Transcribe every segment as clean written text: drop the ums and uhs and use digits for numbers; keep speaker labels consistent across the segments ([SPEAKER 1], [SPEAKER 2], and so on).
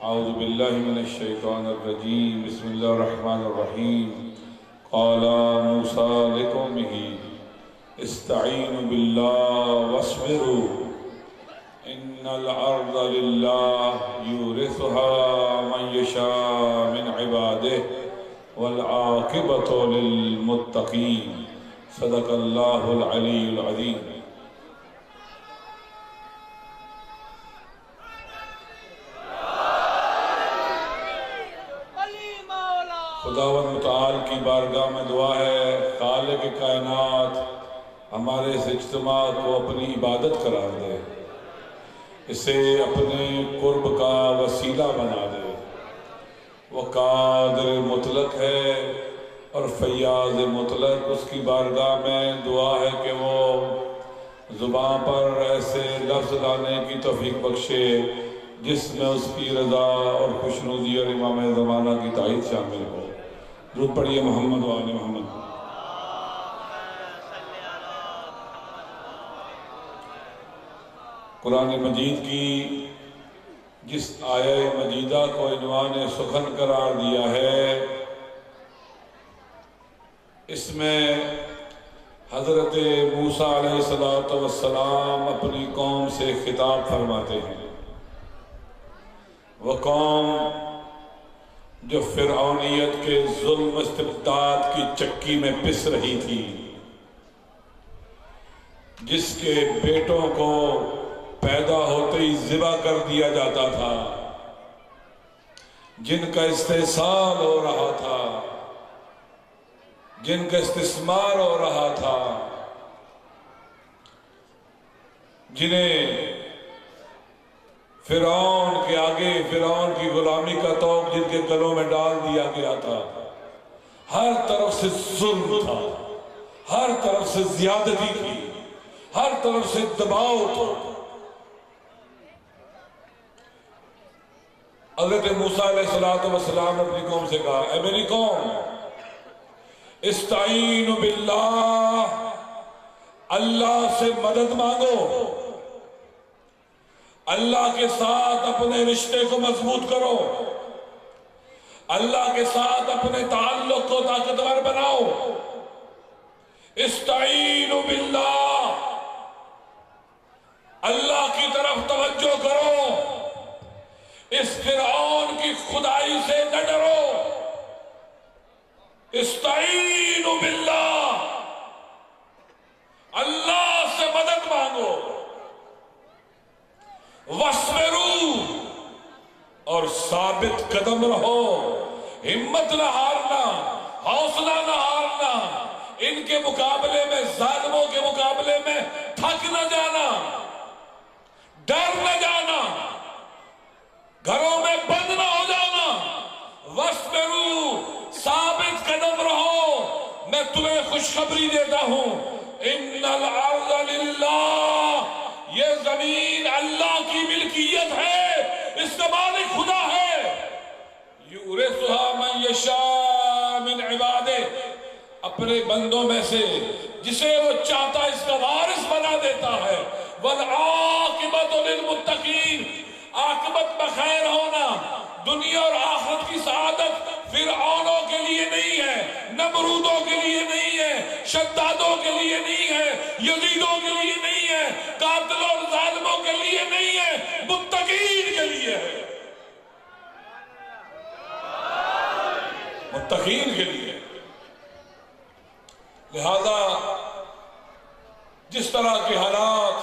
[SPEAKER 1] اعوذ باللہ من الشیطان الرجیم بسم اللہ الرحمن الرحیم قال موسیٰ لقومہ استعینوا باللہ واصبروا ان الارض للہ یورثها من یشاء من عبادہ والعاقبۃ للمتقین صدق اللہ العلی العظیم۔ خداوند متعال کی بارگاہ میں دعا ہے خالق کائنات ہمارے اس اجتماع کو اپنی عبادت قرار دے، اسے اپنے قرب کا وسیلہ بنا دے۔ وہ قادر مطلق ہے اور فیاض مطلق، اس کی بارگاہ میں دعا ہے کہ وہ زبان پر ایسے لفظ لانے کی توفیق بخشے جس میں اس کی رضا اور خوشنودی اور امام زمانہ کی تائید شامل ہو۔ درود پڑھیے محمد و آل محمد۔ قرآن مجید کی جس آیہ مجیدہ کو عنوان سخن قرار دیا ہے، اس میں حضرت موسیٰ علیہ السلام اپنی قوم سے خطاب فرماتے ہیں۔ وہ قوم جو فرعونیت کے ظلم استبداد کی چکی میں پس رہی تھی، جس کے بیٹوں کو پیدا ہوتے ہی ذبح کر دیا جاتا تھا، جن کا استحصال ہو رہا تھا، جن کا استثمار ہو رہا تھا، جنہیں فرعون کے آگے فرعون کی غلامی کا طوق جن کے گلوں میں ڈال دیا گیا تھا، ہر طرف سے ظلم تھا، ہر طرف سے زیادتی تھی، ہر طرف سے دباؤ تھا۔ حضرت موسیٰ علیہ السلام نے اپنی قوم سے کہا، اے میری قوم، استعینوا باللہ، اللہ سے مدد مانگو، اللہ کے ساتھ اپنے رشتے کو مضبوط کرو، اللہ کے ساتھ اپنے تعلق کو طاقتور بناؤ۔ استعینوا باللہ، اللہ کی طرف توجہ کرو، اس فرعون کی خدائی سے نہ ڈرو۔ استعینوا باللہ، اللہ سے مدد مانگو۔ وَاصْبِرُوا، اور ثابت قدم رہو، ہمت نہ ہارنا، حوصلہ نہ ہارنا، ان کے مقابلے میں، ظالموں کے مقابلے میں تھک نہ جانا، ڈر نہ جانا، گھروں میں بند نہ ہو جانا۔ وَاصْبِرُوا، ثابت قدم رہو، میں تمہیں خوشخبری دیتا ہوں، ان الارض للہ، یہ زمین اللہ کی ملکیت ہے، اس کا مالک خدا ہے۔ یورثها من یشاء من عبادہ، اپنے بندوں میں سے جسے وہ چاہتا اس کا وارث بنا دیتا ہے۔ والعاقبۃ للمتقین، عاقبت بخیر ہونا، دنیا اور آخرت کی سعادت فرعونوں کے لیے نہیں ہے، نمرودوں کے لیے نہیں ہے، شدادوں کے لیے نہیں ہے، یزیدوں کے لیے نہیں ہے، قاتلوں اور ظالموں کے لیے نہیں ہے، متقین کے لیے ہے، متقین کے لیے۔ لہذا جس طرح کے حالات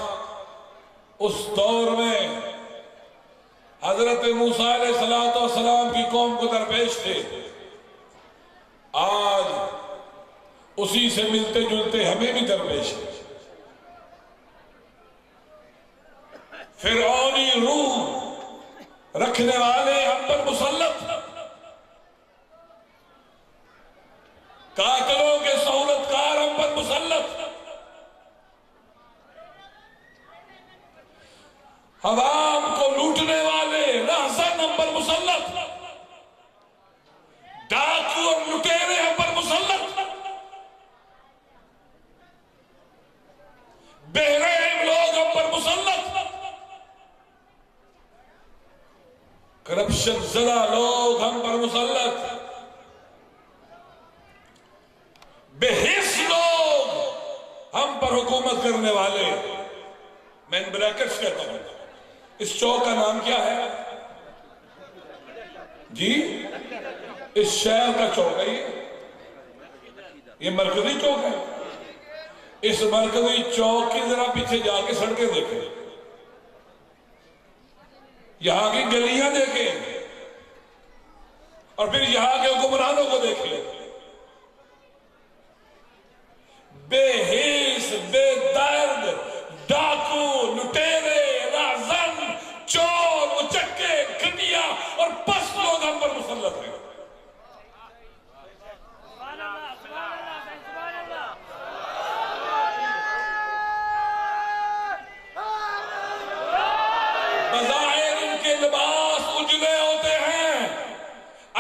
[SPEAKER 1] اس دور میں حضرت موسیٰ علیہ السلام کی قوم کو درپیش تھے، آج اسی سے ملتے جلتے ہمیں بھی درپیش ہے۔ فرعونی روح رکھنے والے ہم پر مسلط، قاتلوں کے سہولت کار ہم پر مسلط، عوام کو لوٹنے والے رہزن ہم پر مسلط، ڈاکو اور لٹیرے ہم پر مسلط، بے رحم لوگ ہم پر مسلط۔ کرپشن زدہ لوگ ہم پر مسلط، بے حس لوگ ہم پر حکومت کرنے والے. میں ان بریکٹس کہتا ہوں، اس چوک کا نام کیا ہے جی؟ اس شہر کا چوک ہے یہ مرکزی چوک ہے. اس مرکزی چوک کی ذرا پیچھے جا کے سڑکیں دیکھیں، یہاں کی گلیاں دیکھیں، اور پھر یہاں کے حکمرانوں کو دیکھیں. بے حس، بے درد، ڈاکو، لٹیرے، راہزن، چور، اچکے، گھٹیا اور پست لوگ ہم پر مسلط ہیں. بظاہر ان کے لباس اجلے ہوتے ہیں،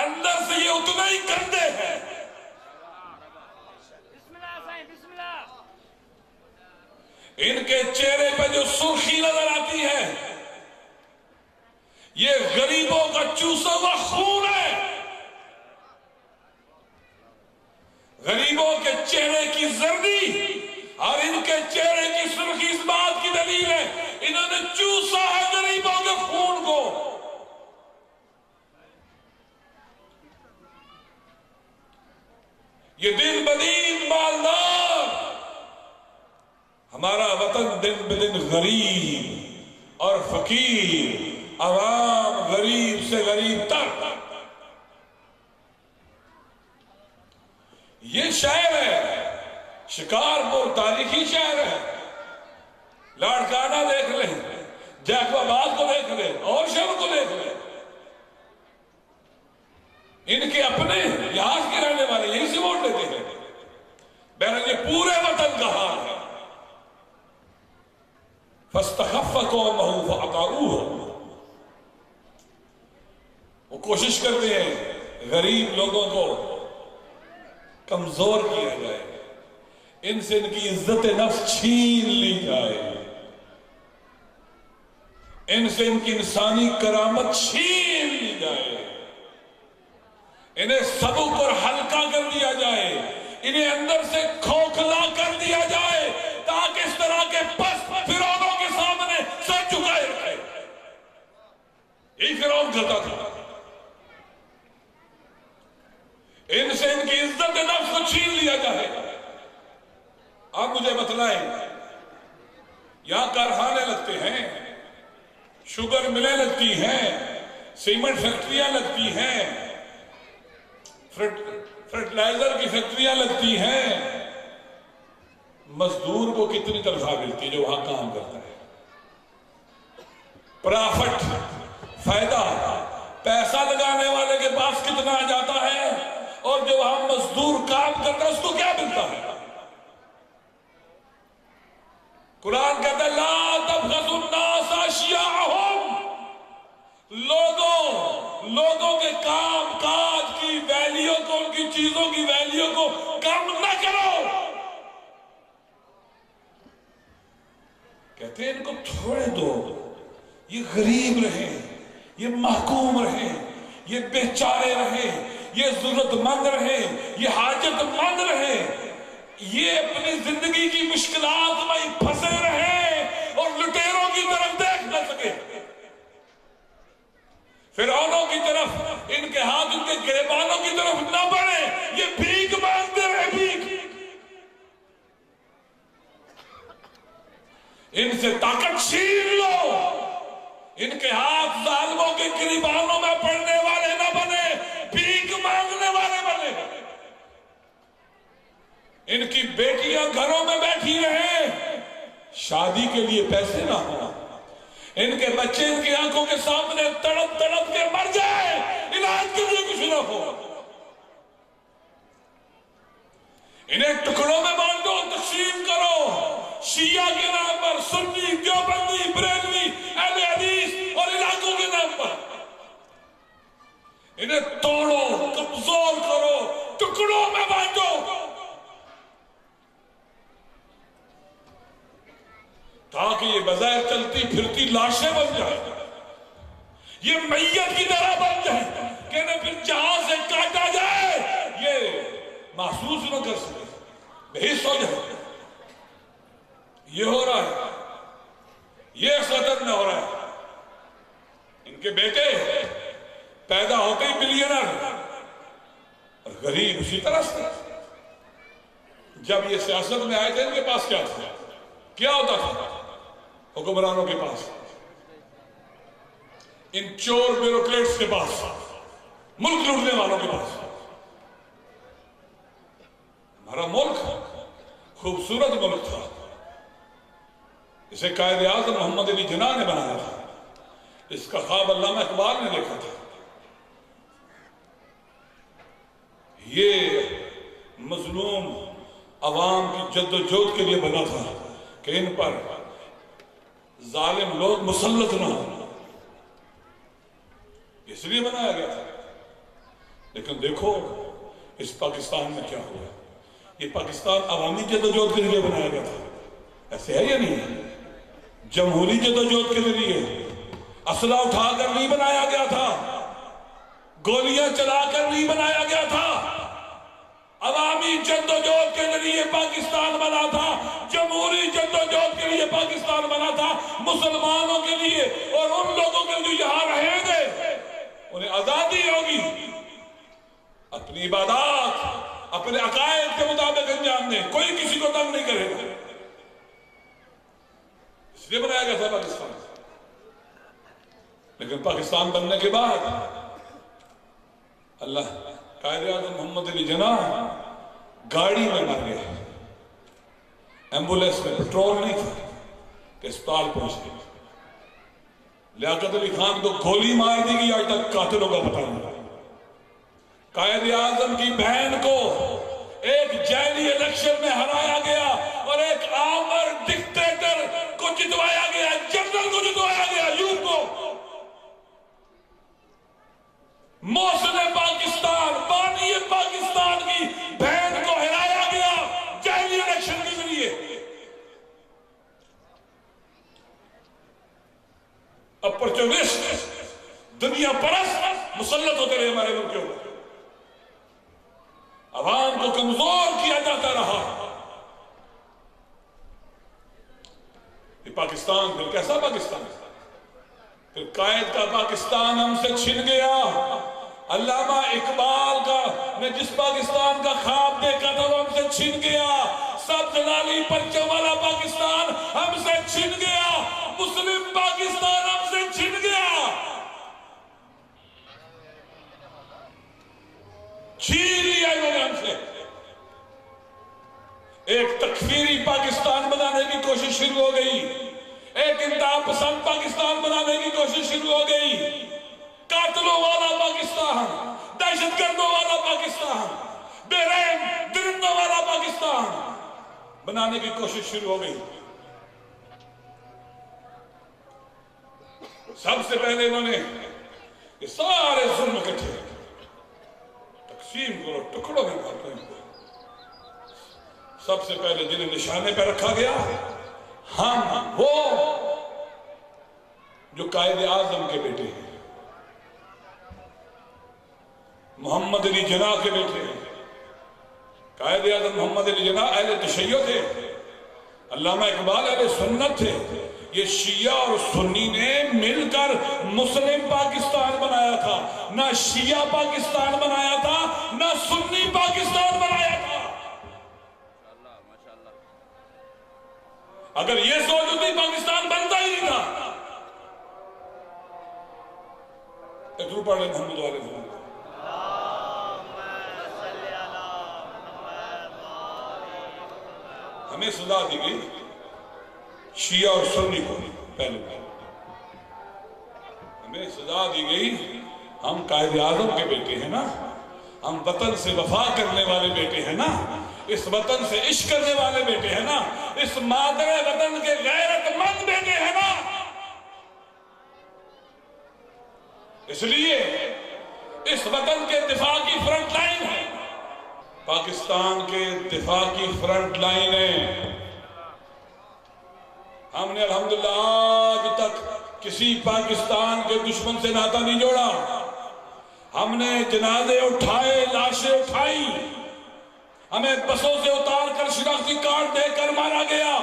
[SPEAKER 1] اندر سے یہ اتنے ہی گندے ہیں. ان کے چہرے پہ جو سرخی نظر آتی ہے یہ غریبوں کا چوسا ہوا خون ہے. غریبوں کے چہرے کی زردی اور ان کے چہرے کی سرخی اس بات کی دلیل ہے انہوں نے چوسا ہے غریبوں کے خون کو. یہ دن بدین مالدار، ہمارا وطن دن بدن غریب اور فقیر، عوام غریب سے غریب تر. یہ شہر ہے شکارپور، تاریخی شہر ہے. لاڑکانہ دیکھ لیں، جیکو آباد کو دیکھ لیں، اور شہر کو دیکھ لیں. ان کے اپنے یہاں کے رہنے والے یہیں سے ووٹ دیتے ہیں. بہرحال یہ پورے وطن کا حال ہے. فَاسْتَخَفَّ قَوْمَهُ فَأَطَاعُوهُ. وہ کوشش کرتے ہیں غریب لوگوں کو کمزور کیا جائے، ان سے ان کی عزت نفس چھین لی جائے، ان سے ان کی انسانی کرامت چھین لی جائے، انہیں سبک اور ہلکا کر دیا جائے، انہیں اندر سے کھوکھلا کر دیا جائے تاکہ اس طرح کے پست فرعونوں کے سامنے سر جھکائے رکھے. یہی فرعون کرتا تھا. ان سے ان کی عزت نفس کو چھین لیا جائے. آپ مجھے بتلائیں، یہاں کارخانے لگتے ہیں، شوگر ملیں لگتی ہیں، سیمنٹ فیکٹریاں لگتی ہیں، فرٹیلائزر کی فیکٹریاں لگتی ہیں. مزدور کو کتنی تنخواہ ملتی ہے جو وہاں کام کرتا ہے؟ پرافٹ، فائدہ، پیسہ لگانے والے کے پاس کتنا آ جاتا ہے اور جو وہاں مزدور کام کرتا ہے اس کو کیا ملتا ہے؟ قرآن کہتا ہے لا تبخسوا الناس اشیاءہم. لوگوں کے کام کاج کی ویلیو کو، ان کی چیزوں کی ویلیو کو کم نہ کرو. کہتے ہیں ان کو تھوڑے دو، یہ غریب رہیں، یہ محکوم رہیں، یہ بیچارے رہیں، یہ ضرورت مند رہیں، یہ حاجت مند رہیں، یہ اپنی زندگی کی مشکلات میں پھنسے رہیں اور لٹیروں کی طرف دیکھ نہ سکے، فرعونوں کی طرف ان کے ہاتھ، ان کے گریبانوں کی طرف نہ بڑھے. یہ بھیک مانگتے رہے، بھیک. ان سے طاقت چھین لو. ان کے ہاتھ ظالموں کے گریبانوں میں پڑنے والے نہ بنے، بھیک مانگنے والے بنے. ان کی بیٹیاں گھروں میں بیٹھی رہیں، شادی کے لیے پیسے نہ ہوں. ان کے بچے ان کی آنکھوں کے سامنے تڑپ تڑپ کے مر جائے، علاج کے لیے کچھ نہ ہو. انہیں ٹکڑوں میں بانٹو، تقسیم کرو، شیعہ کے نام پر، سنی، دیوبندی، بریلوی، اہل حدیث اور علاقوں کے نام پر. انہیں توڑو، کمزور کرو، ٹکڑوں میں بانٹو. تاکہ یہ بظاہر چلتی پھرتی لاشیں بن جائے. یہ میت کی طرح بن جائے کہ انہیں پھر جہاز سے کاٹا جائے یہ محسوس نہ کر سکے، بحث ہو جائے۔ یہ ہو رہا ہے، یہ صدر میں ہو رہا ہے۔ ان کے بیٹے پیدا ہوتے ہی بلینر اور غریب اسی طرح سے۔ جب یہ سیاست میں آئے تھے ان کے پاس کیا تھا؟ کیا ہوتا تھا حکمرانوں کے پاس؟ ان چور بیوروکریٹس کے پاس، ملک لوٹنے والوں کے پاس۔ ہمارا ملک خوبصورت ملک تھا، اسے قائد اعظم محمد علی جناح نے بنایا تھا، اس کا خواب علامہ اقبال نے دیکھا تھا۔ یہ مظلوم عوام کی جد و جہد کے لیے بنا تھا کہ ان پر ظالم لوگ مسلط نہ ہوں، اس لیے بنایا گیا تھا۔ لیکن دیکھو اس پاکستان میں کیا ہوا۔ یہ پاکستان عوامی جد و جہد کے لیے بنایا گیا تھا، ایسے ہے یا نہیں؟ جمہوری جد و جہد کے ذریعے اسلحہ اٹھا کر نہیں بنایا گیا تھا، گولیاں چلا کر نہیں بنایا گیا تھا، عوامی جد و جہد کے ذریعے پاکستان بنا تھا، جمہوری جد و جہد کے لیے پاکستان بنا تھا، مسلمانوں کے لیے اور ان لوگوں کے لیے جو یہاں رہیں گے انہیں آزادی ہوگی، اپنی عبادات اپنے عقائد کے مطابق انجام دیں، کوئی کسی کو تنگ نہیں کرے گا۔ اس لیے بنایا گیا تھا پاکستان۔ لیکن پاکستان بننے کے بعد اللہ قائد اعظم محمد علی جناح گاڑی میں مر گئے، ایمبولینس میں پیٹرول نہیں تھا کہ اسپتال پہنچ گئے۔ لیاقت علی خان کو گولی مار دی گئی، آج تک قاتلوں کا پتہ نہیں۔ قائد اعظم کی بہن کو ایک جیلی الیکشن میں ہرایا گیا اور ایک آمر ڈکٹیٹر کو جتوایا گیا، جنرل کو جتوایا گیا، یوب کو۔ محسن پاکستان، بانی پاکستان کی بہن کو ہرایا گیا جیلی الیکشن کے ذریعے۔ اپرچونسٹ، دنیا پرست مسلط ہوتے رہے ہمارے ملک کے اوپر، عوام کو کمزور کیا جاتا رہا۔ یہ پاکستان پھر کیسا پاکستان؟ پھر قائد کا پاکستان ہم سے چھن گیا۔ علامہ اقبال کا نے جس پاکستان کا خواب دیکھا تھا وہ ہم سے چھن گیا۔ سب جلالی پرچم والا پاکستان ہم سے چھن گیا، مسلم پاکستان ہم سے چھن گیا۔ چھین لیا انہوں نے ہم سے۔ ایک تکفیری پاکستان بنانے کی کوشش شروع ہو گئی، ایک انتہا پسند پاکستان بنانے کی کوشش شروع ہو گئی، قاتلوں والا پاکستان، دہشت گردوں والا پاکستان، بے رحم درندوں والا پاکستان بنانے کی کوشش شروع ہو گئی۔ سب سے پہلے انہوں نے یہ سارے ظلم اکٹھے تقسیم کرو، ٹکڑوں میں بانٹو ان کو۔ سب سے پہلے جنہیں نشانے پہ رکھا گیا ہم وہ جو قائد اعظم کے بیٹے ہیں، محمد علی جناح کے بیٹے ہیں۔ قائد اعظم محمد علی جناح اہل تشیع تھے، علامہ اقبال اہل سنت تھے۔ یہ شیعہ اور سنی نے مل کر مسلم پاکستان بنایا تھا، نہ شیعہ پاکستان بنایا تھا نہ سنی پاکستان بنایا تھا۔ اگر یہ سوچ ہوتی پاکستان بنتا ہی نہیں تھا۔ ادھر پڑھ لیں محمد والے محمد۔ ہمیں سزا دی گئی شیعہ اور سنی کو، پہلے ہمیں سزا دی گئی، ہم قائد اعظم کے بیٹے ہیں نا، ہم وطن سے وفا کرنے والے بیٹے ہیں نا، اس وطن سے عشق کرنے والے بیٹے ہیں نا، اس مادر وطن کے غیرت مند بیٹے ہیں نا۔ اس لیے اس وطن کے دفاع کی فرنٹ لائن ہے، پاکستان کے دفاع کی فرنٹ لائن ہے۔ ہم نے الحمدللہ آج تک کسی پاکستان کے دشمن سے ناتا نہیں جوڑا. ہم نے جنازے اٹھائے، لاشیں اٹھائی، ہمیں بسوں سے اتار کر شناختی کارڈ دے کر مارا گیا،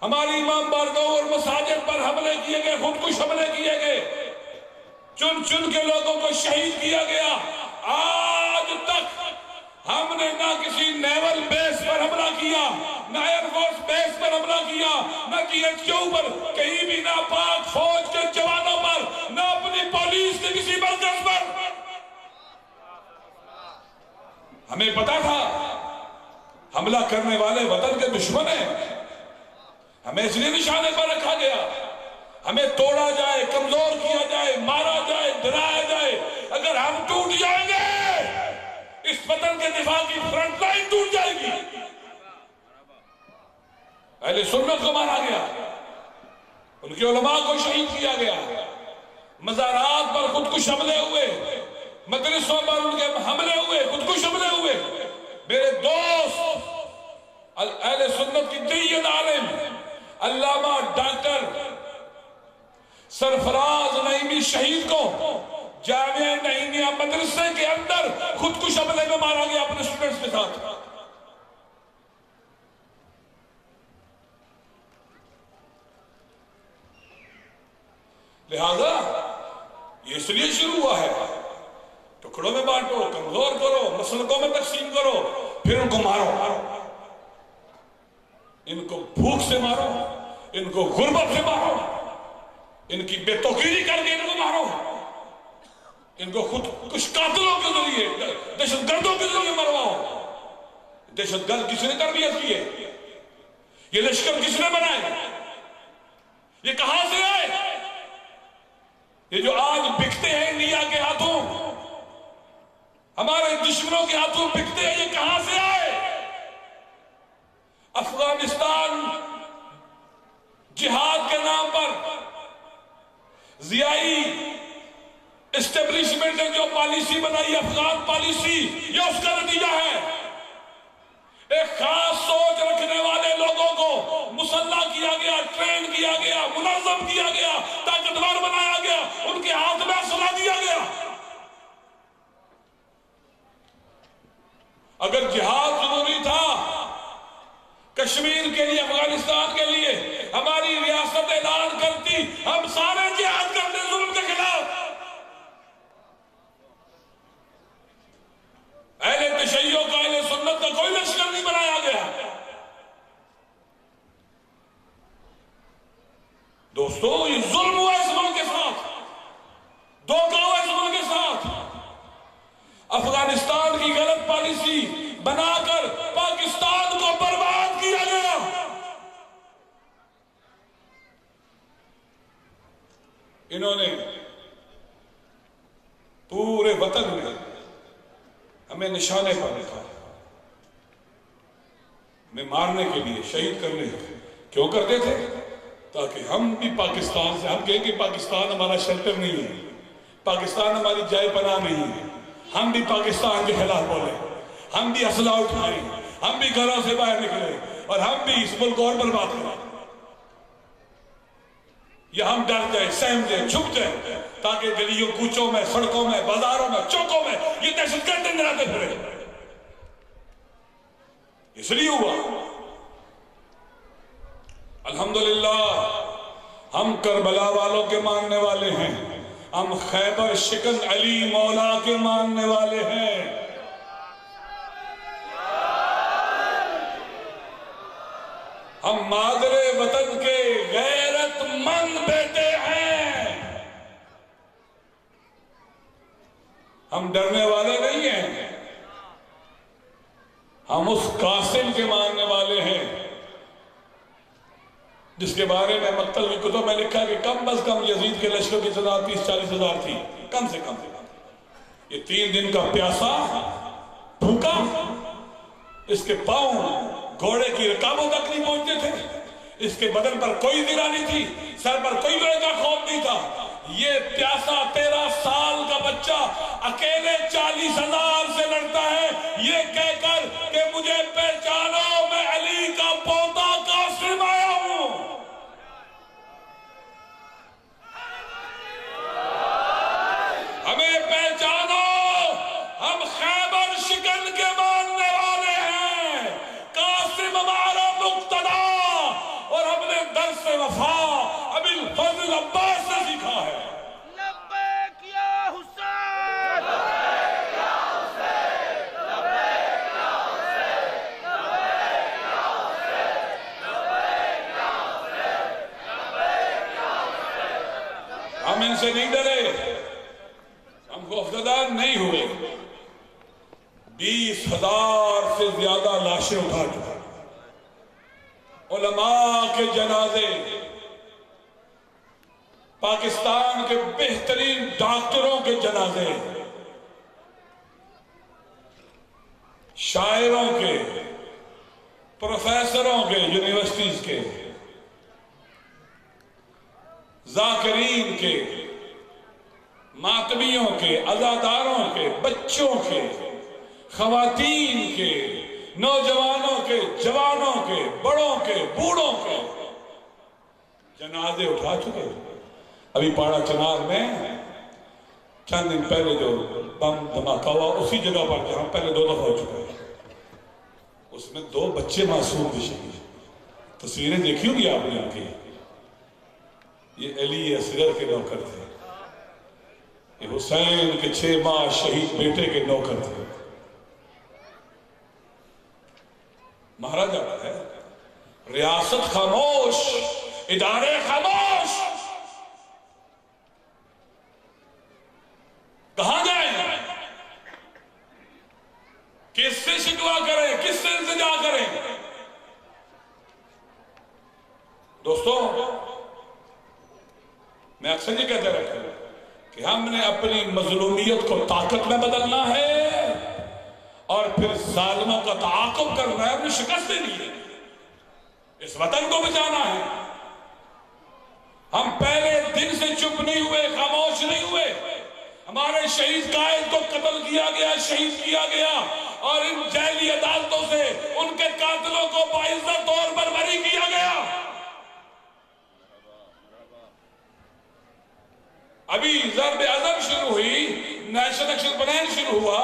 [SPEAKER 1] ہماری امام بارگاہ اور مساجد پر حملے کیے گئے، خودکش حملے کیے گئے، چن چن کے لوگوں کو شہید کیا گیا. آج تک ہم نے نہ کسی نیول بیس پر حملہ کیا، نہ ایئر فورس بیس پر حملہ کیا، نہ جی ایچ کیو پر، کہیں بھی نہ پاک فوج کے جوانوں پر، نہ اپنی پولیس کے کسی مرکز پر. ہمیں پتا تھا حملہ کرنے والے وطن کے دشمن ہیں، ہمیں اس لیے نشانے پر رکھا گیا. ہمیں توڑا جائے، کمزور کیا جائے، مارا جائے، ڈرایا جائے، اگر ہم ٹوٹ جائیں گے اس وطن کے دفاع کی فرنٹ لائن ٹوٹ جائے گی. اہل سنت کو مارا گیا، ان کے علماء کو شہید کیا گیا، مزارات پر خودکش حملے ہوئے، مدرسوں پر ان کے حملے ہوئے، خودکش حملے ہوئے. میرے دوست اہل سنت کی جید عالم علامہ ڈاکٹر سرفراز نعیمی شہید کو جامعہ نعیمیہ مدرسے کے اندر خودکش حملے میں مارا گیا اپنے اسٹوڈنٹس کے ساتھ. لہذا یہ اس لیے شروع ہوا ہے، ٹکڑوں میں بانٹو، کمزور کرو، مسلکوں میں تقسیم کرو، پھر ان کو مارو. ان کو بھوک سے مارو، ان کو غربت سے مارو، ان کی بے توقیری کر کے ان کو مارو، ان کو خود کچھ قاتلوں کے ذریعے، دہشت گردوں کے ذریعے مرواؤ. دہشت گرد کس نے تربیت کی ہے؟ یہ لشکر کس نے بنائے؟ یہ کہاں سے آئے؟ یہ جو آج بکتے ہیں انڈیا کے ہاتھوں، ہمارے دشمنوں کے ہاتھوں بکتے ہیں، یہ کہاں سے آئے؟ افغانستان جہاد کے نام پر ضیائی اسٹیبلشمنٹ نے جو پالیسی بنائی، افغان پالیسی، یہ اس کا نتیجہ ہے. ایک خاص سوچ رکھنے والے لوگوں کو مسلح کیا گیا، ٹرین کیا گیا، منظم کیا گیا، طاقتور بنایا گیا، ان کے ہاتھ میں اسلحہ دیا گیا. اگر جہاد ضروری تھا کشمیر کے لیے، افغانستان کے لیے، ہماری ریاست اعلان کرتی ہم سارے جہاد کرتے ظلم کے خلاف. اہل تشیع کا، اہل سنت کا کوئی لشکر نہیں بنایا گیا. دوستو یہ ظلم ہوا اس ملک کے ساتھ، دھوکہ ہوا اس ملک کے ساتھ. افغانستان کی غلط پالیسی بنا کر پاکستان کو برباد کیا گیا. انہوں نے پورے وطن میں ہمیں نشانے پر رکھا، ہمیں مارنے کے لیے، شہید کرنے کیوں کرتے تھے؟ تاکہ ہم بھی پاکستان سے، ہم کہیں کہ پاکستان ہمارا شیلٹر نہیں ہے، پاکستان ہماری جائے پناہ نہیں ہے، ہم بھی پاکستان کے خلاف بولے، ہم بھی اسلحہ اٹھائیں، ہم بھی گھروں سے باہر نکلے اور ہم بھی اس ملک کو اور برباد کریں. یا ہم ڈر جائیں، سہم جائیں، چھپ جائیں، تاکہ گلیوں کوچوں میں، سڑکوں میں، بازاروں میں، چوکوں میں یہ دہشت گرد نظراتے پھرے. اس لیے ہوا. الحمدللہ ہم کربلا والوں کے ماننے والے ہیں، ہم خیبر شکن علی مولا کے ماننے والے ہیں. ہم مادر وطن کے غیرت مند بیٹے ہیں، ہم ڈرنے والے نہیں ہیں. ہم اس قاسم کے ماننے والے ہیں جس کے بارے میں مقتل کی کتب میں لکھا کہ کم از کم یزید کے لشکر کی تعداد 30-40 ہزار تھی، کم سے کم. یہ 3 دن کا پیاسا بھوکا، اس کے پاؤں گھوڑے کی رکابوں تک نہیں پہنچتے تھے، اس کے بدن پر کوئی زرہ نہیں تھی، سر پر کوئی گھوڑے کا خوف نہیں تھا. یہ پیاسا 13 سال کا بچہ اکیلے 40,000 سے لڑتا ہے، یہ کہہ کر کہ مجھے پہچانو میں علی کا پوتا قاسم آیا ہوں. حسین سے نہیں ڈرے، ہم خوفزدہ نہیں ہوئے. 20,000 سے زیادہ لاشیں اٹھا چکا، علماء کے جنازے، پاکستان کے بہترین ڈاکٹروں کے جنازے، شاعروں کے، پروفیسروں کے، یونیورسٹیز کے، ذاکرین کے، ماتمیوں کے، عزاداروں کے، بچوں کے، خواتین کے، نوجوانوں کے، جوانوں کے، بڑوں کے، بوڑھوں کے جنازے اٹھا چکے. ابھی پاڑا چنار میں چند دن پہلے جو بم دھماکہ ہوا اسی جگہ پر جہاں پہلے 2 دفعہ ہو چکا ہے، اس میں 2 بچے معصوم بھی شہید. تصویریں دیکھی ہوگی آپ نے ان کی. یہ علی اصغر کے نوکر تھے، یہ حسین کے 6 ماہ شہید بیٹے کے نوکر تھے. مہاراجا کا ہے، ریاست خاموش، ادارے خاموش. کہاں جائیں؟ کس سے شکوا کریں؟ کس سے التجا کریں؟ دوستو، میں اکثر یہ کہتے رہتا ہوں کہ ہم نے اپنی مظلومیت کو طاقت میں بدلنا ہے اور پھر ظالموں کا تعاقب کرنا ہے، اپنی شکست دینی ہے، اس وطن کو بچانا ہے. ہم پہلے دن سے چپ نہیں ہوئے، خاموش نہیں ہوئے. ہمارے شہید قائد کو قتل کیا گیا، شہید کیا گیا، اور ان جیلی عدالتوں سے ان کے قاتلوں کو باعزت طور پر بری کیا گیا. ابھی ضرب عضب شروع ہوئی، نیشنل ایکشن پلان شروع ہوا.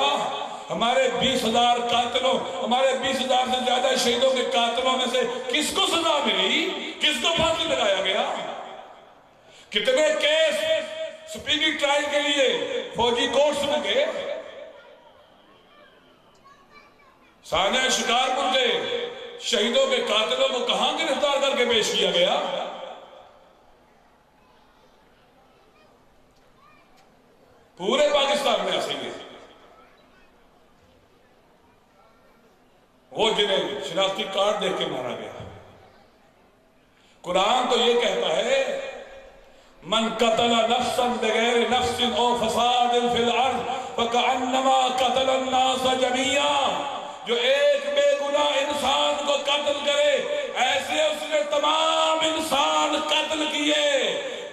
[SPEAKER 1] ہمارے 20,000 قاتلوں، ہمارے 20,000 سے زیادہ شہیدوں کے قاتلوں میں سے کس کو سزا ملی؟ کس کو پھانسی لگایا گیا؟ کتنے کیس سپیڈی ٹرائل کے لیے فوجی کورٹس میں گئے؟ سانحہ شکارپور کے شہیدوں کے قاتلوں کو کہاں گرفتار کر کے پیش کیا گیا؟ پورے پاکستان میں ایسے گئے. وہ جنہیں شناختی کارڈ دیکھ کے مارا گیا. قرآن تو یہ کہتا ہے من قتل نفسا بغیر نفس او فساد فی الارض فکأنما قتل الناس جميعا. جو ایک بے گناہ انسان کو قتل کرے ایسے اس نے تمام انسان قتل کیے.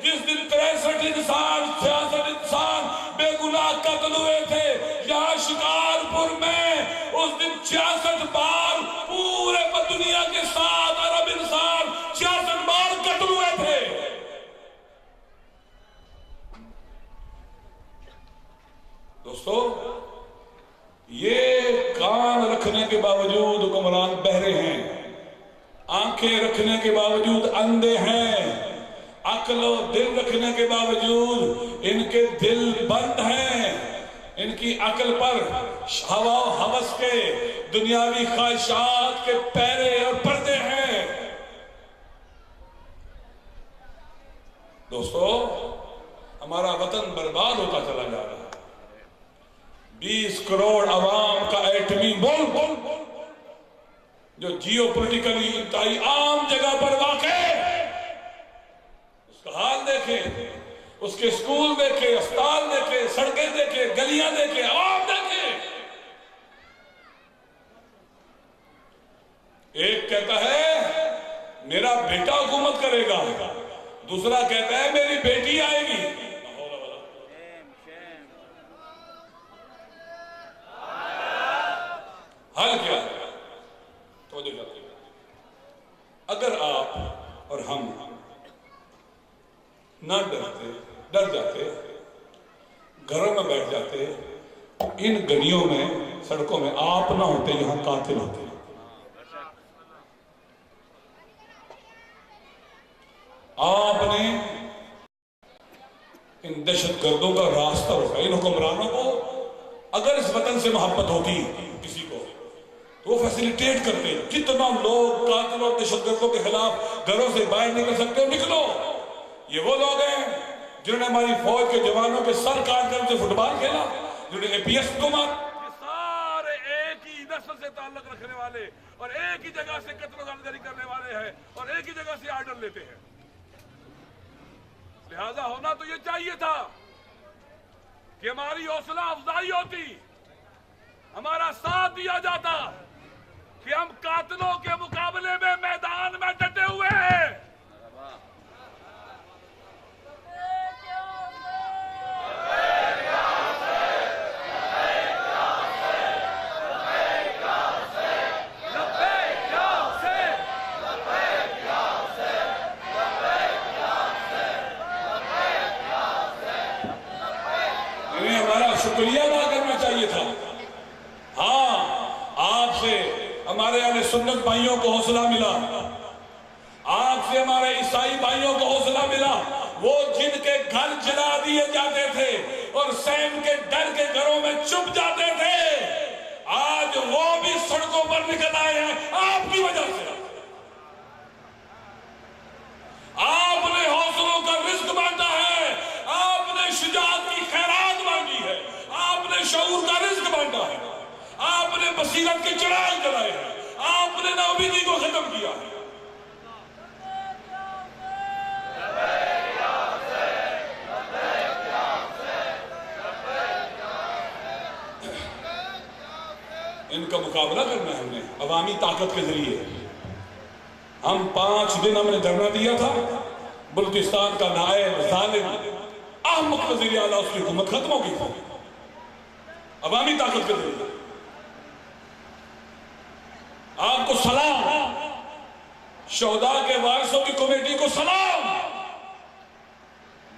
[SPEAKER 1] جس دن 63 انسان 66 انسان بے گناہ قتل ہوئے تھے یہاں شکارپور میں، اس دن 66 بار پورے دنیا کے 7 ارب انسان 66 بار قتل ہوئے تھے. دوستو، یہ کان رکھنے کے باوجود حکمران بہرے ہیں، آنکھیں رکھنے کے باوجود اندھے ہیں، عقل و دل رکھنے کے باوجود ان کے دل بند ہیں. ان کی عقل پر ہوا و ہوس کے دنیاوی خواہشات کے پیرے اور پردے ہیں. دوستو، ہمارا وطن برباد ہوتا چلا جا رہا ہے. 20 کروڑ عوام کا ایٹمی ملک جو جیو پولیٹیکلی انتہائی عام جگہ پر واقع ہے، اس کا حال دیکھیں، اس کے اسکول دیکھیں، اسپتال دیکھیں، سڑکیں دیکھیں، گلیاں دیکھیں، عوام دیکھیں. ایک کہتا ہے میرا بیٹا حکومت کرے گا، دوسرا کہتا ہے میری بیٹی آئے گی. حل کیا ہے؟ اگر آپ اور ہم نہ ڈر جاتے، گھروں میں بیٹھ جاتے، ان گلیوں میں، سڑکوں میں آپ نہ ہوتے، یہاں قاتل ہوتے. آپ نے ان دہشت گردوں کا راستہ روکا. ان حکمرانوں کو اگر اس وطن سے محبت ہوتی کسی کو تو وہ فیسیلیٹیٹ کرتے. جتنا لوگ قاتل اور دہشت گردوں کے خلاف گھروں سے باہر نکل سکتے ہو نکلو. یہ وہ لوگ ہیں جنہوں نے ہماری فوج کے جوانوں کے سر کاٹ کر سے فٹ بال کھیلا، جنہوں نے اے پی ایس کو مار، سارے ایک ہی نسل سے تعلق رکھنے والے اور ایک ہی جگہ سے قتل و غارت جاری کرنے والے ہیں اور ایک ہی جگہ سے آرڈر لیتے ہیں۔ لہذا ہونا تو یہ چاہیے تھا کہ ہماری حوصلہ افزائی ہوتی، ہمارا ساتھ دیا جاتا کہ ہم قاتلوں کے مقابلے میں میدان میں ڈٹے ہوئے ہیں۔ شکریہ ادا کرنا چاہیے تھا۔ ہاں، آپ سے ہمارے اہل سنت بھائیوں کو حوصلہ ملا، آپ سے ہمارے عیسائی بھائیوں کو حوصلہ ملا، وہ جن کے گھر جلا دیے جاتے تھے اور سیم کے ڈر کے گھروں میں چھپ جاتے تھے، آج وہ بھی سڑکوں پر نکل آئے ہیں آپ کی وجہ سے۔ آپ نے حوصلوں کا رزق بانٹا ہے، آپ نے شجاعت کی خیرات مانگی ہے، آپ نے شعور کا رزق بانٹا ہے، آپ نے بصیرت کے چراغ جلائے ہیں، آپ نے ناامیدی کو ختم کیا ہے۔ ان کا مقابلہ کرنا ہے ہم نے عوامی طاقت کے ذریعے۔ ہم 5 دن ہم نے دھرنا دیا تھا، بلوچستان کا نائب ظالم احمق وزیر اعلیٰ، اس کی حکومت ختم ہو گئی تھی عوامی طاقت کے ذریعے۔ آپ کو سلام، شہداء کے وارثوں کی کمیٹی کو سلام۔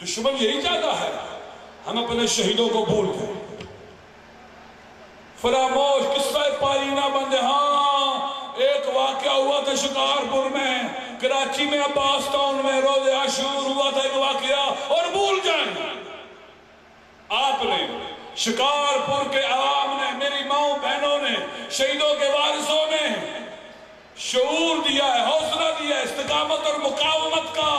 [SPEAKER 1] دشمن یہی چاہتا ہے ہم اپنے شہیدوں کو بھول دیں، فراموش قصہ پارینہ بندے۔ ہاں، ایک واقعہ ہوا تھا شکارپور میں، کراچی میں عباس ٹاؤن میں روز عاشور ہوا تھا ایک واقعہ، اور بھول جائیں۔ آپ نے، شکارپور کے عوام نے، میری ماؤں بہنوں نے، شہیدوں کے وارثوں نے شعور دیا ہے، حوصلہ دیا ہے استقامت اور مقاومت کا۔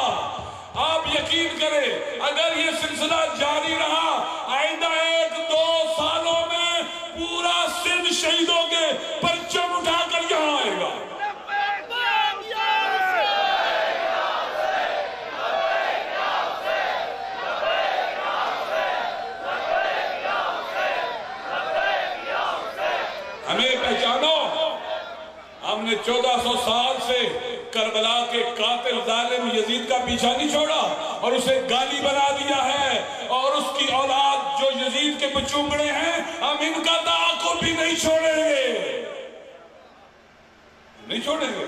[SPEAKER 1] آپ یقین کریں اگر یہ سلسلہ جاری رہا، آئندہ 1-2 سالوں میں پورا سندھ شہیدوں کے پرچم اٹھا کر یہاں آئے گا۔ ہمیں پہچانو، ہم نے 1400 سال سے کربلا کے قاتل ظالم یزید کا پیچھا نہیں چھوڑا اور اسے گالی بنا دیا ہے، اور اس کی اولاد جو یزید کے بچونگڑے ہیں، ہم ان کا تعاقب بھی نہیں چھوڑیں گے، نہیں چھوڑیں گے۔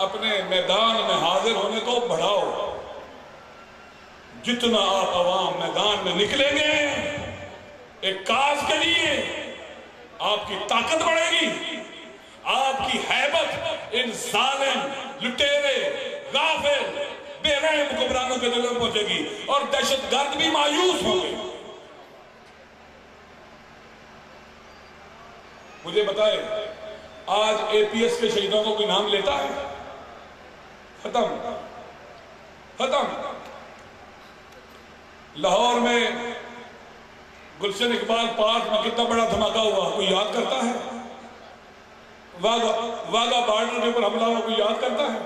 [SPEAKER 1] اپنے میدان میں حاضر ہونے کو بڑھاؤ، جتنا آپ عوام میدان میں نکلیں گے ایک کاز کے لیے، آپ کی طاقت بڑھے گی، آپ کی ہیبت ان ظالم، لٹیرے، غافل، بے رحم حکمرانوں کے دلوں میں پہنچے گی، اور دہشت گرد بھی مایوس ہوں گے۔ مجھے بتائے، آج اے پی ایس کے شہیدوں کو کوئی نام لیتا ہے؟ ختم ختم۔ لاہور میں گلشن اقبال پارک میں کتنا بڑا دھماکہ ہوا، کوئی یاد کرتا ہے؟ واگا بارڈر کے اوپر حملہ ہوا، کوئی یاد کرتا ہے؟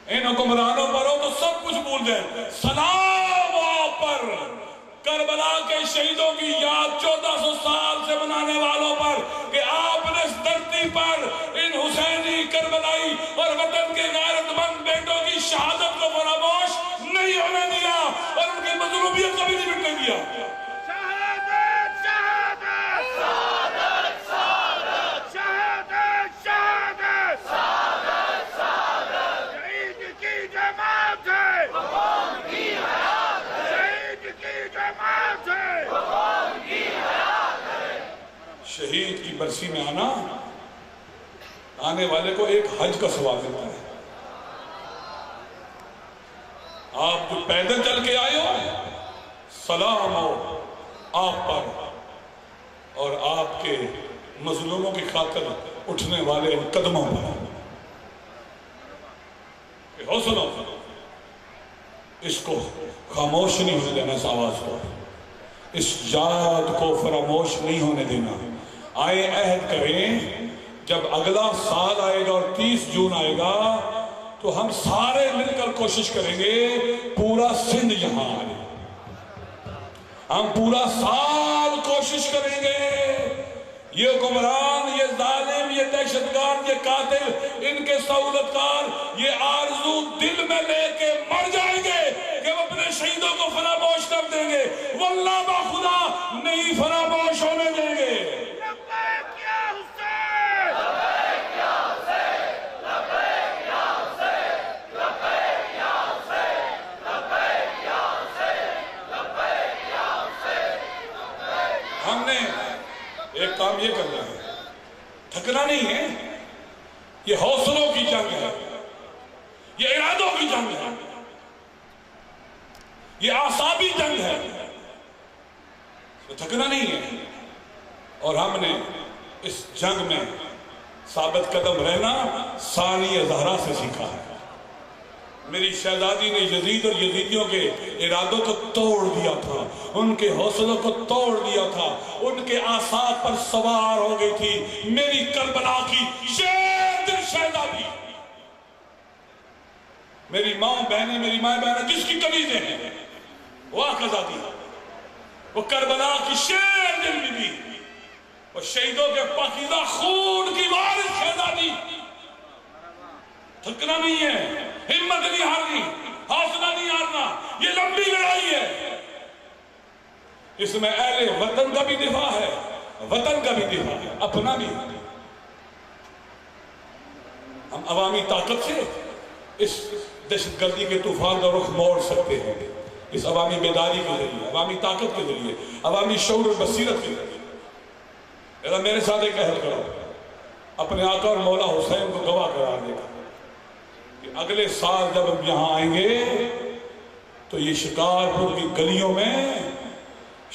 [SPEAKER 1] ان حکمرانوں پر ہو تو سب کچھ بھول جائیں۔ سلام آپ پر، کربلا کے شہیدوں کی یاد 1400 سال سے منانے والوں پر، کہ آپ نے اس دھرتی پر ان حسینی، کربلائی اور وطن کے غیرت مند بیٹوں کی شہادت کو فراموش نہیں ہونے دیا اور ان کی مظلومیت کو بھی نہیں مٹنے دیا۔ شہادت شہادت شہادت شہادت شہادت شہادت شہادت شہادت، شہید کی جماعت ہے، قوم کی حیات ہے، شہید کی جماعت ہے، قوم کی حیات ہے۔ شہید کی برسی میں آنے والے کو ایک حج کا ثواب ملتا ہے۔ آپ جو پیدل چل کے آئے ہو، سلام ہو آپ پر اور آپ کے مظلوموں کی خاطر اٹھنے والے قدموں پر۔ اور سنو، اس کو خاموش نہیں ہونے دینا، اس آواز کو، اس یاد کو فراموش نہیں ہونے دینا۔ آئے عہد کریں، جب اگلا سال آئے گا اور 30 جون آئے گا تو ہم سارے مل کر کوشش کریں گے پورا سندھ یہاں آئے، ہم پورا سال کوشش کریں گے۔ یہ حکمران، یہ ظالم، یہ دہشت گرد، یہ قاتل، ان کے سہولتکار یہ آرزو دل میں لے کے مر جائیں گے کہ وہ اپنے شہیدوں کو فراموش کر دیں گے، واللہ باخدا نہیں فراموش ہونے دیں گے۔
[SPEAKER 2] لبیک یا حسین، لبیک یا حسین، لبیک یا حسین، لبیک یا حسین، لبیک یا حسین، لبیک یا حسین۔
[SPEAKER 1] ہم نے ایک کام یہ کرنا ہے، تھکنا نہیں ہے، یہ حوصلوں کی جنگ ہے، یہ ارادوں کی جنگ ہے، یہ اعصابی جنگ ہے، تھکنا نہیں ہے۔ اور ہم نے اس جنگ میں ثابت قدم رہنا ثانی زہرا سے سیکھا ہے۔ میری شہزادی نے یزید اور یزیدیوں کے ارادوں کو توڑ دیا تھا، ان کے حوصلوں کو توڑ دیا تھا، ان کے اعصاب پر سوار ہو گئی تھی میری کربلا کی شیر دل شہزادی۔ میری ماں بہنیں، میری ماں بہنیں جس کی کنیزیں ہیں وہ آقازادی، وہ کربلا کی شیر دل بی بی، وہ شہیدوں کے پاکیزہ خون کی وارث شہزادی۔ تھکنا نہیں ہے، ہمت نہیں ہارنی، حوصلہ نہیں ہارنا، یہ لمبی لڑائی ہے۔ اس میں اہل وطن کا بھی دفاع ہے، وطن کا بھی دفاع ہے، اپنا بھی۔ ہم عوامی طاقت سے اس دہشت گردی کے طوفان کا رخ موڑ سکتے ہیں، اس عوامی بیداری کے ذریعے، عوامی طاقت کے ذریعے، عوامی شعور اور بصیرت کے ذریعے۔ میرے ساتھ ایک عہد کرو، اپنے آقا اور مولا حسین کو گواہ قرار دے گا کہ اگلے سال جب ہم یہاں آئیں گے تو یہ شکارپور کی گلیوں میں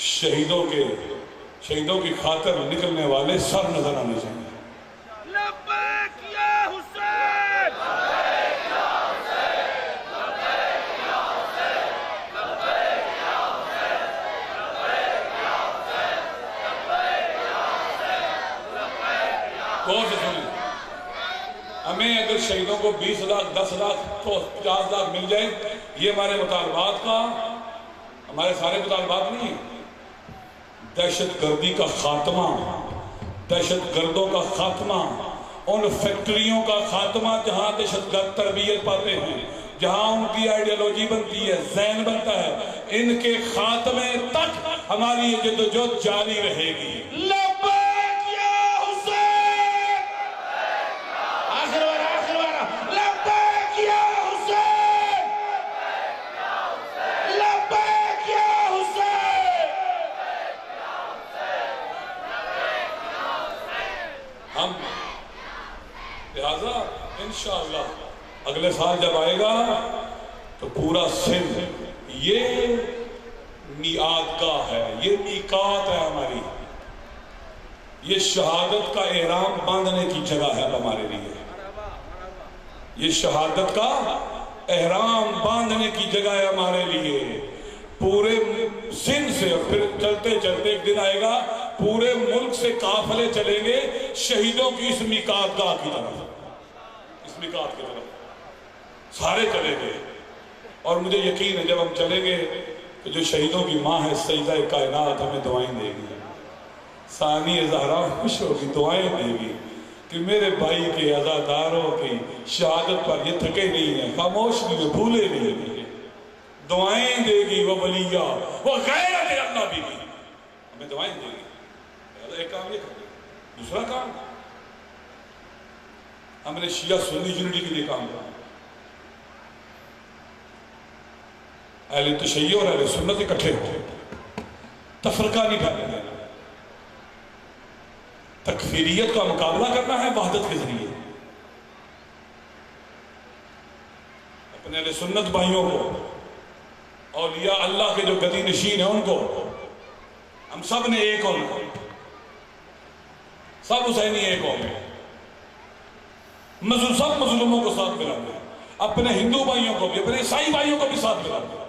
[SPEAKER 1] شہیدوں کی خاطر نکلنے والے سر نظر آنے چاہیے۔
[SPEAKER 2] لبیک یا حسین، لبیک یا حسین، لبیک یا حسین، لبیک یا حسین، لبیک یا حسین، لبیک یا حسین، لبیک یا حسین۔
[SPEAKER 1] غور سے سنیں، ہمیں اگر شہیدوں کو 20 لاکھ 10 لاکھ تو 50 لاکھ مل جائے، یہ ہمارے مطالبات کا، ہمارے سارے مطالبات نہیں ہیں۔ دہشت گردی کا خاتمہ، دہشت گردوں کا خاتمہ، ان فیکٹریوں کا خاتمہ جہاں دہشت گرد تربیت پاتے ہیں، جہاں ان کی آئیڈیالوجی بنتی ہے، ذہن بنتا ہے، ان کے خاتمے تک ہماری یہ جدوجہد جاری رہے گی۔
[SPEAKER 2] لبیک یا حسین، آخر بار، لبیک یا حسین، لبیک یا حسین۔
[SPEAKER 1] ہم لہذا انشاءاللہ اگلے سال جب آئے گا تو پورا سندھ یہ میعاد گاہ ہے، یہ میقات ہے ہماری، یہ شہادت کا احرام باندھنے کی جگہ ہے ہمارے لیے، یہ شہادت کا احرام باندھنے کی جگہ ہے ہمارے لیے۔ پورے سندھ سے، اور پھر چلتے چلتے ایک دن آئے گا پورے ملک سے قافلے چلیں گے شہیدوں کی اس میقات گاہ کی طرف، اس میقات کی طرف سارے چلیں گے۔ اور مجھے یقین ہے جب ہم چلیں گے تو جو شہیدوں کی ماں ہے سیدہ کائنات ہمیں دعائیں دے گی، ثانی زہرا خوش ہوگی، دعائیں دے گی کہ میرے بھائی کے عزاداروں کی شہادت پر یہ تھکے نہیں ہیں، خاموش نہیں ہیں، بھولے نہیں ہیں، دعائیں دے گی وہ ولیہ، وہ غیرت اللہ بھی ہمیں دعائیں دے گی۔ ایک کام یہ کریں، دوسرا کام ہم نے شیعہ سنی یونٹی کے لیے کام کرا، اہل تشیع اور اہل سنت اکٹھے ہو، تفرقہ نہیں کرنا ہے، تکفیریت کا مقابلہ کرنا ہے وحدت کے ذریعے۔ اپنے اہل سنت بھائیوں کو، اولیاء اللہ کے جو گدی نشین ہیں ان کو، ہم سب نے ایک ہونا، سب حسینی ایک ہونا، سب مظلوموں کو ساتھ ملانا ہے، اپنے ہندو بھائیوں کو بھی، اپنے عیسائی بھائیوں کو بھی ساتھ ملا دیں۔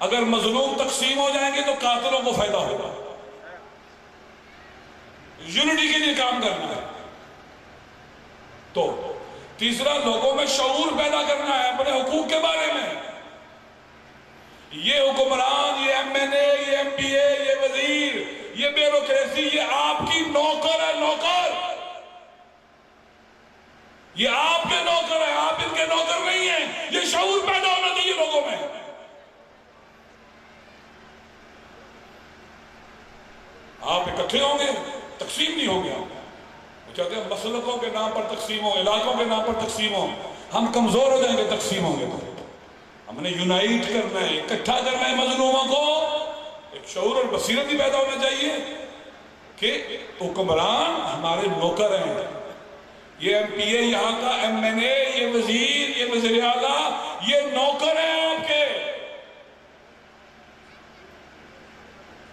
[SPEAKER 1] اگر مظلوم تقسیم ہو جائیں گے تو قاتلوں کو فائدہ ہوگا۔ یونٹی کے لیے کام کرنا ہے۔ تو تیسرا، لوگوں میں شعور پیدا کرنا ہے اپنے حقوق کے بارے میں۔ یہ حکمران، یہ ایم این اے، یہ ایم پی اے، یہ وزیر، یہ بیوروکریسی، یہ آپ کی نوکر ہے، نوکر۔ یہ آپ کے نوکر ہیں، آپ ان کے نوکر نہیں ہیں۔ یہ شعور پیدا ہونا چاہیے لوگوں میں۔ آپ اکٹھے ہوں گے، تقسیم نہیں ہو گیا۔ وہ چاہتے ہیں مسلکوں کے نام پر تقسیم ہو، علاقوں کے نام پر تقسیم ہو۔ ہم کمزور ہو جائیں گے تقسیم ہوں گے تو۔ ہم نے یونائٹ کرنا ہے، اکٹھا کرنا ہے مظلوموں کو۔ ایک شعور اور بصیرت ہی پیدا ہونا چاہیے کہ حکمران ہمارے نوکر ہیں۔ یہ ایم پی اے یہاں کا، ایم این اے، یہ وزیر، یہ وزیر اعلیٰ، یہ نوکر ہیں آپ کے۔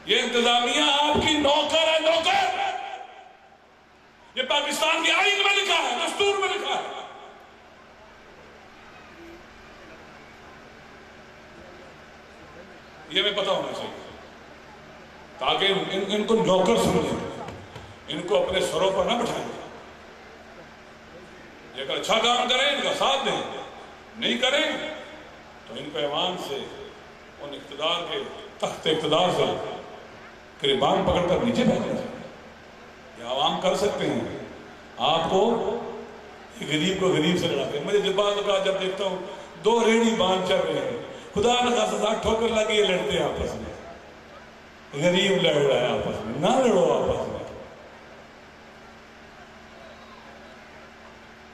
[SPEAKER 1] یہ انتظامیہ آپ کی نوکر ہے، نوکر۔ یہ پاکستان کے آئین میں لکھا ہے، دستور میں لکھا ہے۔ یہ میں پتہ ہونا چاہیے تاکہ ان کو نوکر سمجھیں، ان کو اپنے سروں پر نہ بٹھائیں۔ یہ اگر اچھا کام کریں ان کا ساتھ دیں، نہیں کریں تو ان کو ایوان سے، ان اقتدار کے تخت اقتدار سے گریبان پکڑ کر نیچے پھینکنا چاہیے۔ یہ عوام کر سکتے ہیں۔ آپ کو یہ غریب کو غریب سے لڑاتے ہیں۔ مجھے جب بعض اوقات جب دیکھتا ہوں دو ریڑھی باندھ چل رہے ہیں، خدا نہ خاصا ٹھوکر لگی، یہ لڑتے ہیں آپس میں۔ غریب لڑ رہا ہے آپس میں، نہ لڑو آپس میں،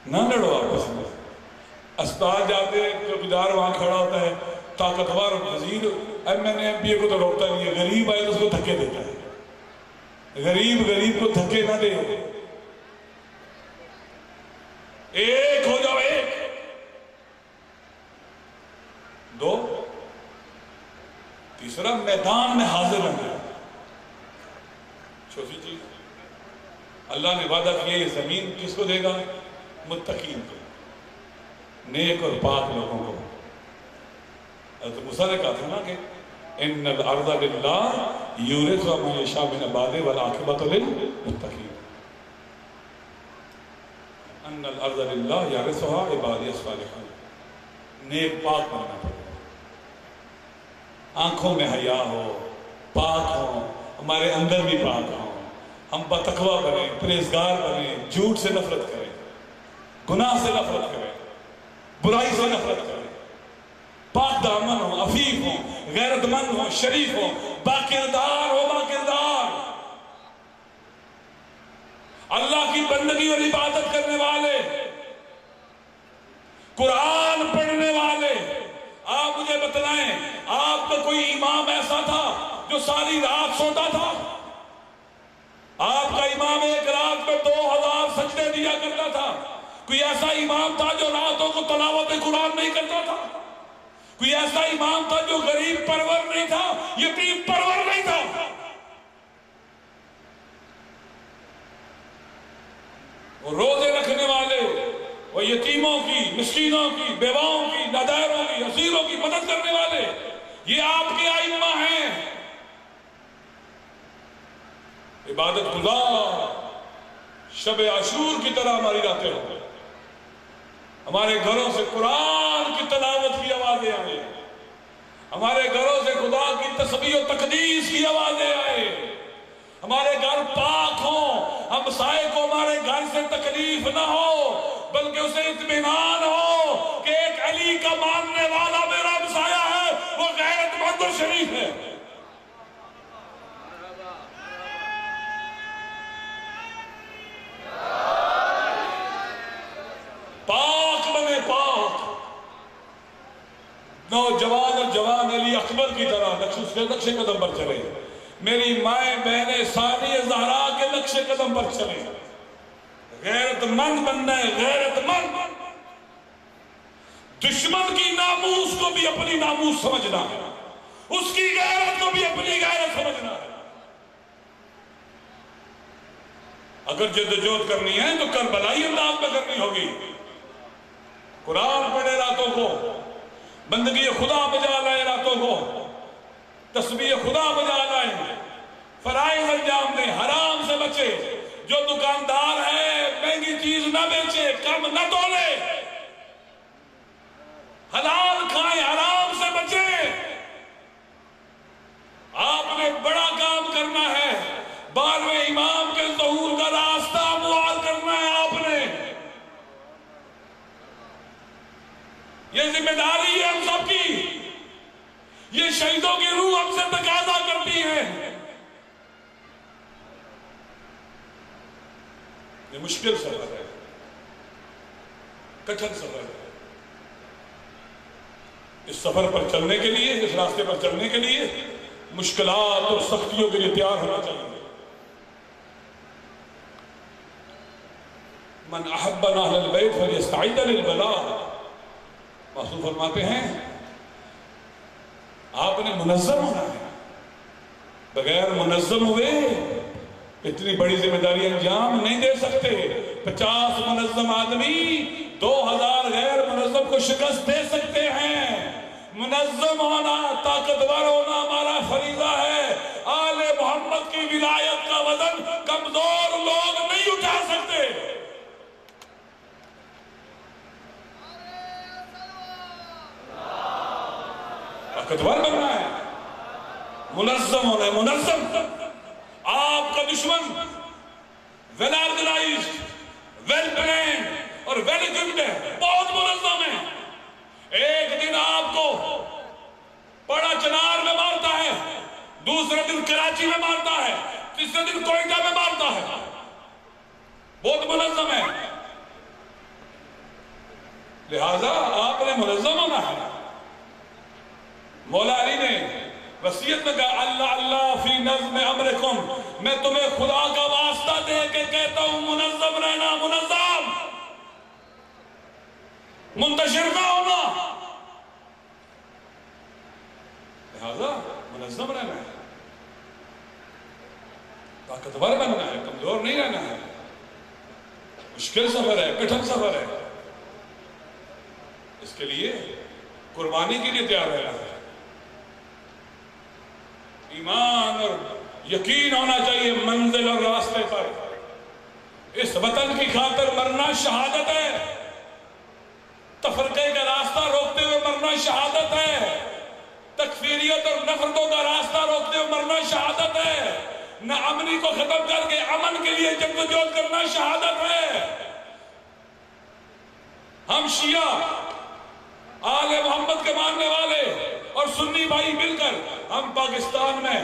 [SPEAKER 1] نہ لڑو آپس میں۔ اسپتال جاتے ہیں، چوکیدار وہاں کھڑا ہوتا ہے، طاقتور وزیر M N A M P A کو تو روکتا نہیں ہے، غریب آئے تو اس کو دھکے دیتا ہے۔ غریب غریب کو دھکے نہ دے، ایک ہو جاؤ، ایک۔ دو، تیسرا، میدان میں حاضر رہنا۔ چوتھی چیز، اللہ نے وعدہ کیا یہ زمین کس کو دے گا؟ متقین کو، نیک اور پاک لوگوں کو۔ حضرت موسیٰ نے کہا تھا نا کہ ان الارض للہ یورثها من یشاء من عبادہ والعاقبۃ للمتقین۔ ان الارض للہ یورثها عبادی الصالحون۔ نیک پاک بننا پڑے، آنکھوں میں حیا ہو، پاک ہو، ہمارے اندر بھی پاک ہو، ہم بتقوی بنیں، پرہیزگار بنیں، جھوٹ سے نفرت کریں، گناہ سے نفرت کریں، برائی سے نفرت کریں، پاک دامن ہو، عفیف ہو، غیرت مند ہو، شریف ہو، باکردار ہو، باکردار، اللہ کی بندگی اور عبادت کرنے والے، قرآن پڑھنے والے۔ آپ مجھے بتلائیں، آپ کا کوئی امام ایسا تھا جو ساری رات سوتا تھا؟ آپ کا امام ایک رات میں 2000 سجدے دیا کرتا تھا؟ کوئی ایسا امام تھا جو راتوں کو تلاوت قرآن نہیں کرتا تھا؟ کوئی ایسا امام تھا جو غریب پرور نہیں تھا، یتیم پرور نہیں تھا؟ وہ روزے رکھنے والے، وہ یتیموں کی، مسکینوں کی، بیواؤں کی، ناداروں کی، اسیروں کی مدد کرنے والے، یہ آپ کے ائمہ ہیں۔ عبادت گزار، شب عاشور کی طرح ہماری راتیں ہوں، ہمارے گھروں سے قرآن کی تلاوت کی آوازیں آئیں، ہمارے گھروں سے خدا کی تسبیح و تقدیس کی آوازیں آئیں، ہمارے گھر پاک ہوں، ہمسائے کو ہمارے گھر سے تکلیف نہ ہو، بلکہ اسے اطمینان ہو کہ ایک علی کا ماننے والا میرا ہمسایہ ہے، وہ غیرت مند و شریف ہے۔ پاک بنے، پاک نوجوان اور جوان علی اکبر کی طرح نقش قدم پر چلے، میری مائیں بہنیں ثانیہ زہرا کے نقش قدم پر چلے۔ غیرت مند بننا ہے، غیرت مند، دشمن کی ناموس کو بھی اپنی ناموس سمجھنا ہے، اس کی غیرت کو بھی اپنی غیرت سمجھنا ہے۔ اگر جدوجہد کرنی ہے تو کربلائی انداز میں کرنی ہوگی، قرآن پڑھے راتوں کو، بندگی خدا بجا لائے راتوں کو، تسبیح خدا بجا لائے، فرائض انجام دیں، حرام سے بچے، جو دکاندار ہے مہنگی چیز نہ بیچے، کم نہ تولے، حلال کھائیں، حرام سے بچیں۔ آپ نے بڑا کام کرنا ہے، 12ویں امام کے ظہور کا راستہ ہموار کرنا ہے آپ نے۔ یہ ذمہ داری ہے ہم سب کی، یہ شہیدوں کی روح ہم سے تقاضا کرتی ہے۔ یہ مشکل سفر ہے، کٹھن سفر ہے۔ اس سفر پر چلنے کے لیے، اس راستے پر چلنے کے لیے مشکلات اور سختیوں کے لیے تیار ہونا چاہیے۔ من احب اہل البیت فلیستعد للبلاء، محسوس فرماتے ہیں آپ نے منظم ہونا ہے، بغیر منظم ہوئے اتنی بڑی ذمہ داری انجام نہیں دے سکتے۔ 50 منظم آدمی 2000 غیر منظم کو شکست دے سکتے ہیں۔ منظم ہونا، طاقتور ہونا ہمارا فریضہ ہے۔ آل محمد کی ولایت کا وزن کمزور لوگ نہیں اٹھا سکتے۔ طاقتور بننا ہے، منظم ہونا ہے، منظم۔ آپ کا دشمن ویل آرگنائزڈ، ویل پلانڈ اور ویل اکوپڈ ہے، بہت منظم ہے۔ ایک دن آپ کو بڑا چنار میں مارتا ہے، دوسرے دن کراچی میں مارتا ہے، تیسرے دن کوئٹہ میں مارتا ہے، بہت منظم ہے۔ لہذا آپ نے منظم ہونا ہے۔ مولا علی نے وصیت میں کہا اللہ اللہ فی نظم امرکم، میں تمہیں خدا کا واسطہ دے کے کہتا ہوں منظم رہنا، منظم، منتشر نہ ہونا۔ لہذا منظم رہنا ہے، طاقتور بننا ہے، کمزور نہیں رہنا ہے۔ مشکل سفر ہے، کٹھن سفر ہے، اس کے لیے قربانی کے لیے تیار رہنا ہے۔ ایمان اور یقین ہونا چاہیے منزل اور راستے پر۔ اس وطن کی خاطر مرنا شہادت ہے، تفرقے کا راستہ روکتے ہوئے مرنا شہادت ہے، تکفیریت اور نفرتوں کا راستہ روکتے ہوئے مرنا شہادت ہے، نہ امنی کو ختم کر کے امن کے لیے جدوجہد کرنا شہادت ہے۔ ہم شیعہ آل محمد کے ماننے والے اور سنی بھائی مل کر ہم پاکستان میں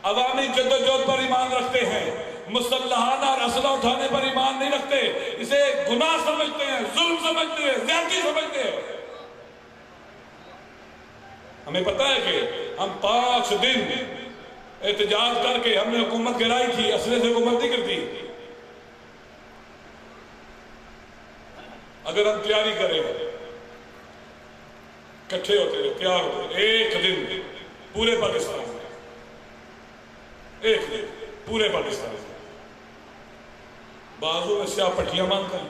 [SPEAKER 1] عوامی جدوجہد پر ایمان رکھتے ہیں، مسلحانہ اور اسلحہ اٹھانے پر ایمان نہیں رکھتے، اسے گناہ سمجھتے ہیں، ظلم سمجھتے ہیں، زیادتی سمجھتے ہیں۔ ہمیں پتہ ہے کہ ہم 5 دن احتجاج کر کے ہم نے حکومت گرائی تھی، اسلحے سے حکومت نہیں کرتی۔ اگر ہم تیاری کریں، کٹھے ہوتے ہیں، تیار ہوتے ہیں، ایک دن پورے پاکستان میں، ایک دن پورے پاکستان میں بازو میں سیاہ پٹیاں باندھ کر،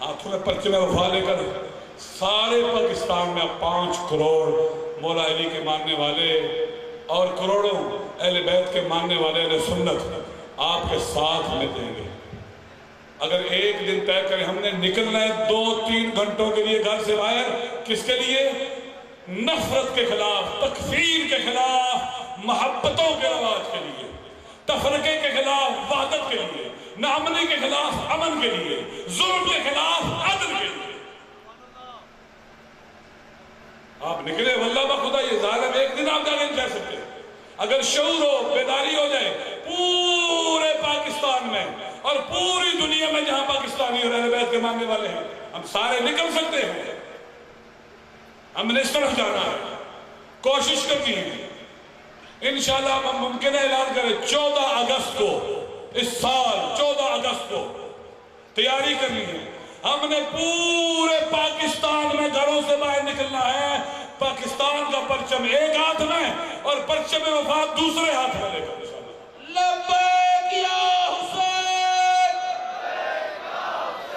[SPEAKER 1] ہاتھوں میں پرچم وفا لے کر سارے پاکستان میں 5 کروڑ مولا علی کے ماننے والے اور کروڑوں اہل بیت کے ماننے والے اہل سنت آپ کے ساتھ میں دیں گے۔ اگر ایک دن طے کریں ہم نے نکلنا ہے 2-3 گھنٹوں کے لیے گھر سے باہر، کس کے لیے؟ نفرت کے خلاف، تکفیر کے خلاف، محبتوں کے رواج کے لیے، تفرقے کے خلاف وحدت کے لیے، ناامنی کے خلاف امن کے لیے، ظلم کے خلاف عدل کے لیے۔ آپ نکلے واللہ بخدا، یہ ظالم ایک دن آپ جا کے نہیں کہہ سکتے۔ اگر شعور ہو، بیداری ہو جائے پورے پاکستان میں اور پوری دنیا میں جہاں پاکستانی اور اہل بیت کے ماننے والے ہیں، ہم سارے نکل سکتے ہیں۔ ہم نے اس طرف جانا ہے، کوشش کرنی ہے۔ انشاءاللہ ہم ممکن ہے اعلان کریں 14 اگست کو، اس سال 14 اگست کو تیاری کرنی ہے۔ ہم نے پورے پاکستان میں گھروں سے باہر نکلنا ہے، پاکستان کا پرچم ایک ہاتھ میں اور پرچم وفات دوسرے ہاتھ میں لے کر انشاءاللہ۔
[SPEAKER 2] لبیک یا حسین،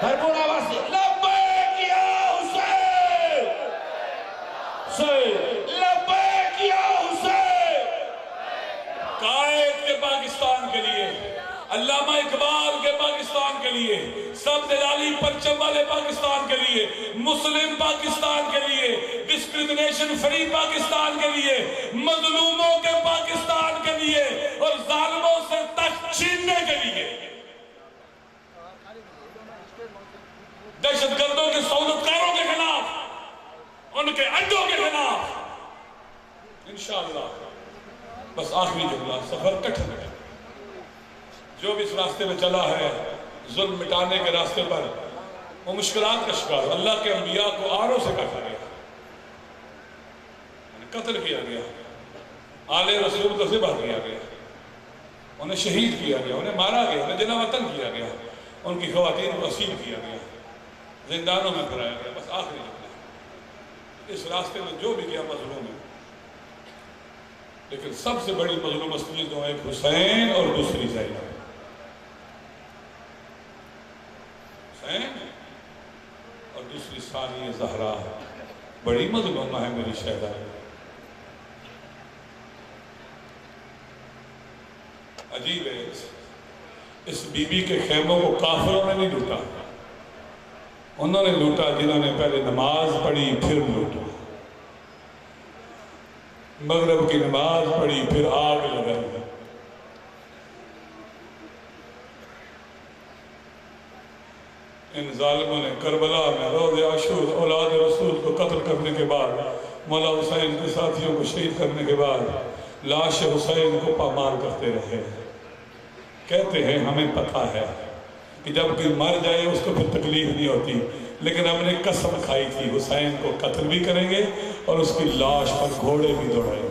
[SPEAKER 2] بھرپور آواز سے لبیک یا
[SPEAKER 1] کے پاکستان کے لیے، علامہ اقبال کے پاکستان کے لیے، سب دلالی پرچم والے پاکستان کے لیے، مسلم پاکستان کے لیے، ڈسکریمنیشن فری پاکستان کے لیے، مظلوموں کے پاکستان کے لیے اور ظالموں سے تخت چھیننے کے لیے، دہشت گردوں کے سعودتکاروں کے خلاف، ان کے اڈوں کے خلاف انشاءاللہ۔ بس آخری جملہ، سفر کٹھن ہے، جو بھی اس راستے میں چلا ہے ظلم مٹانے کے راستے پر، وہ مشکلات کا شکار، اللہ کے انبیاء کو آروں سے کاٹا گیا، قتل کیا گیا، آل رسول کو ذبح کیا گیا، انہیں شہید کیا گیا، انہیں مارا گیا، انہیں جلا وطن کیا گیا، ان کی خواتین کو اسیر کیا گیا، زندانوں میں پھرایا گیا۔ بس آخری جملہ، اس راستے میں جو بھی کیا مظلوم ہے، لیکن سب سے بڑی مظلوم اصلیت جو ہے، ایک حسین اور دوسری زینب۔ حسین اور دوسری ثانیہ زہرا، بڑی مظلومہ ہے میری شہزادی۔ عجیب ہے، اس بی بی کے خیموں کو کافروں نے نہیں لوٹا، انہوں نے لوٹا جنہوں نے پہلے نماز پڑھی پھر لوٹا، مغرب کی نماز پڑھی پھر آگ لگائی۔ ان ظالموں نے کربلا میں روز عاشور اولاد رسول کو قتل کرنے کے بعد، مولا حسین کے ساتھیوں کو شہید کرنے کے بعد، لاش حسین کو پامال کرتے رہے۔ کہتے ہیں ہمیں پتہ ہے کہ جب کوئی مر جائے اس کو پھر تکلیف نہیں ہوتی، لیکن ہم نے قسم کھائی تھی حسین کو قتل بھی کریں گے اور اس کی لاش پر گھوڑے بھی دوڑائیں گے۔